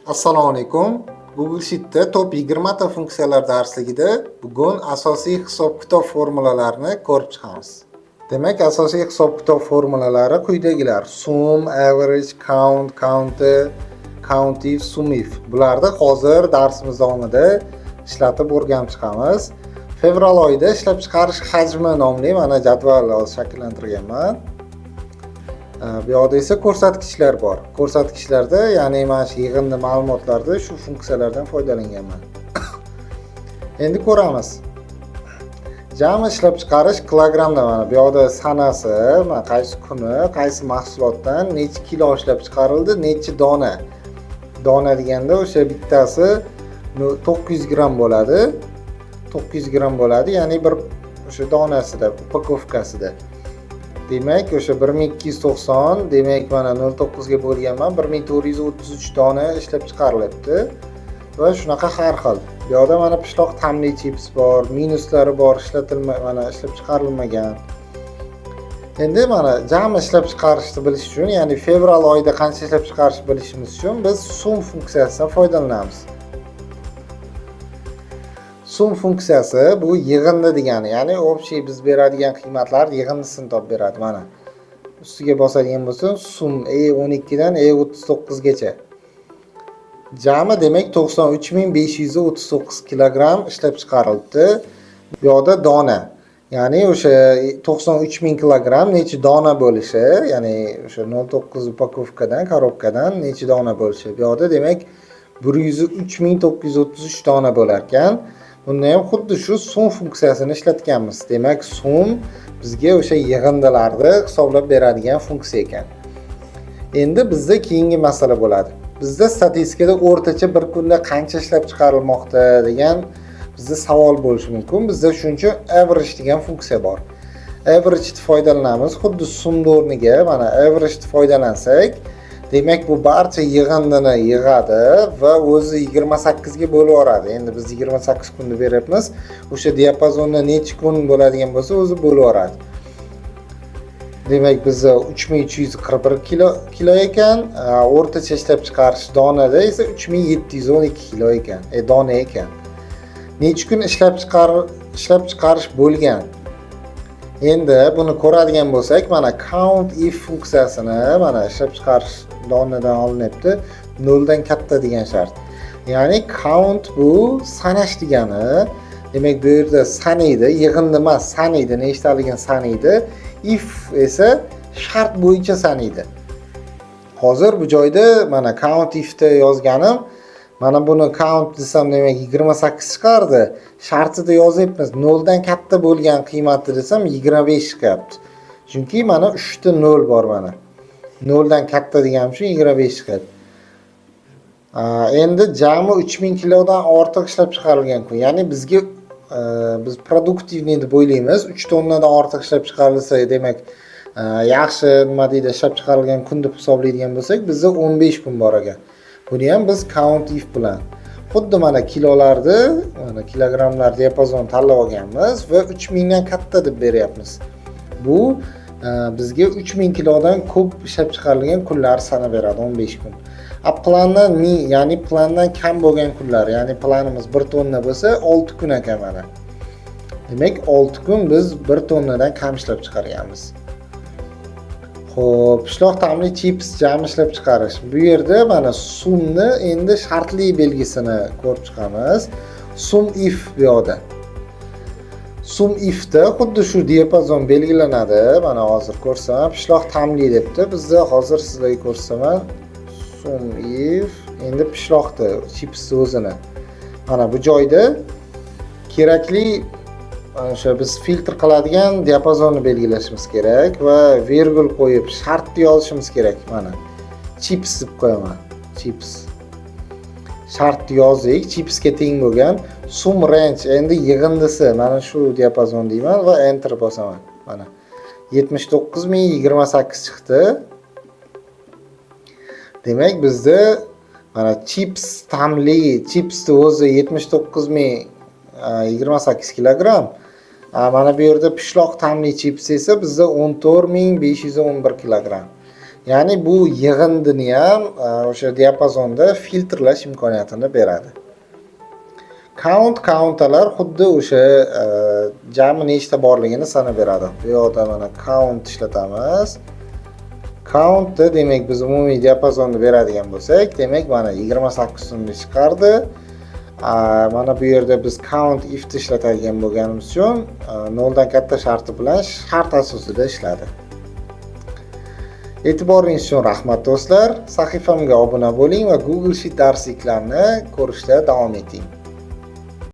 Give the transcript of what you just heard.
Assalomu alaykum. Google Sheet'da top 20 ta funksiyalar darsligida bugun asosiy hisob-kitob formulalarini ko'rib chiqamiz. Demak, asosiy hisob-kitob formulalari quyidagilar: sum, average, count, counter, countif, sumif. Bularni hozir darsimiz davomida ishlatib o'rganib chiqamiz. Fevral oyida ishlab chiqarish hajmi nomli mana jadval shakllantirganman. Bu yoqda esa ko'rsatkichlar bor. Ko'rsatkichlarda, ya'ni mana shu yig'inda ma'lumotlarda shu funksiyalardan foydalanganman. Endi ko'ramiz. Jami ishlab chiqarish kilogrammda mana bu yoqda sanasi, mana qaysi kuni, qaysi mahsulotdan necha kilo ishlab chiqarildi, necha dona. Dona deganda o'sha bittasi 900 gramm bo'ladi. 900 gramm bo'ladi, ya'ni bir o'sha donasida, upakovkasida. Demak, o'sha 1290, demak mana 0.9 ga bo'lganman, 1433 dona ishlab chiqarilibdi. Va shunaqa har xil. Bu yoqda mana pishloq ta'mli chips bor, minuslari bor, mana ishlab chiqarilmagan. Endi mana jami ishlab chiqarishni bilish uchun, ya'ni fevral oyida qancha ishlab chiqarishni bilishimiz uchun biz sum funksiyasidan foydalanamiz. Sum funksiyasi bu yig'indi degani, ya'ni общий biz beradigan qiymatlar yig'indisini topib beradi mana. Ustiga bosadigan bo'lsam, sum E12 dan E39 gacha. Jami demak 93539 kilogramm ishlab chiqarildi. Bu yoqda dona. Ya'ni o'sha 93000 kilogramm necha dona bo'lishi, ya'ni o'sha 0.9 upakovkadan, korobkadan necha dona bo'lishi. Bu yoqda demak 103933 dona bo'lar ekan. Bunda ham xuddi shu sum funksiyasini ishlatganmiz. Demak, sum bizga o'sha yig'indilarni hisoblab beradigan funksiya ekan. Endi bizda keyingi masala bo'ladi. Bizda statistikada o'rtacha bir kunda qancha ishlab chiqarilmoqda degan bizda savol bo'lishi mumkin. Bizda shuning uchun average degan funksiya bor. Average ni foydalanamiz. Xuddi sumni o'rniga mana average ni foydalansak, demak bu barcha yig'indini yig'adi va o'zi 28 ga bo'lib yuboradi. Endi biz 28 kunni beryapmiz. O'sha diapazonda necha kun bo'ladigan bo'lsa, o'zi bo'lib yuboradi. Demak bizda 3341 kilo ekan, o'rtacha ishlab chiqarish donada esa 3712 kilo ekan, dona ekan. Necha kun ishlab chiqarish bo'lgan. Endi buni ko'radigan bo'lsak, mana count if funksiyasini mana ishlab chiqarish donadan olinyapti, 0 dan katta degan shart. Ya'ni count bu sanash degani. Demak, bu yerda sanaydi, yig'indi emas, sanaydi, nechtaligini sanaydi. If esa shart bo'yicha sanaydi. Hozir bu joyda mana count ifda yozganim, mana buni count desam demak 28 chiqardi. Shartida yozyapmiz 0 dan katta bo'lgan qiymati desam 25 chiqyapti. Chunki mana 3 ta 0 bor mana. 0 dan katta deganim uchun 25 chiqadi. Endi jami 3000 kilodan ortiq ishlab chiqarilgan kun. Ya'ni bizga biz produktivniy deb o'ylaymiz. 3 tonnadan ortiq ishlab chiqarilsa, demak yaxshi nima deydi, ishlab chiqarilgan kun deb hisoblaydigan bo'lsak, bizda 15 kun bor ekan. Buni ham biz count if bilan xuddi mana kilolarni, mana kilogrammlar diapazon tanlab olganmiz va 3000 dan katta deb beryapmiz. Bu bizga 3000 kilodan ko'p ishlab chiqarilgan kunlar sana beradi, 15 kun. Plandan ya'ni plandan kam bo'lgan kunlar, ya'ni planimiz 1 tonna bo'lsa 6 kun ekan mana. Demak 6 kun biz 1 tonnadan kam ishlab chiqarganmiz. Xo'p, pishloq ta'mli chips jami ishlab chiqarish. Bu yerda mana sumni endi shartli belgisini ko'rib chiqamiz. Sum if bu yoqda. Sum ifda xuddi shu diapazon belgilanadi. Mana hozir ko'rsam, pishloq ta'mli debdi. Bizda hozir sizlarga ko'rsaman. Sum if endi pishloqni, chipsni o'zini. Mana bu joyda kerakli o'sha biz filtr qiladigan diapazonni belgilashimiz kerak va virgul qo'yib shartni yozishimiz kerak. Mana chips deb qo'yaman. Chips. Shartni yozdik, chipsga teng bo'lgan sum range endi yig'indisi mana shu diapazon deyman va enter bosaman. Mana 79028 chiqdi. Demak bizda mana chips ta'mli, chipsni o'zi 79028 kilogramm. Mana bu yerda pishloq ta'mli chips esa bizda 14511 kilogramm. Ya'ni bu yig'indini ham o'sha diapazonda filtrlash imkoniyatini beradi. Countalar xuddi o'sha jami nechta borligini sanab beradi. Bu yoqda mana count ishlatamiz. Countni demak biz umumiy diapazonni beradigan bo'lsak, demak mana 28 so'mni chiqardi. Mana bu yerda biz count if ishlatadigan bo'lganimiz uchun 0 dan katta sharti bilan shart asosida ishladi. E'tiboringiz uchun rahmat do'stlar. Sahifamga obuna bo'ling va Google Sheet darsliklarini ko'rishda davom eting.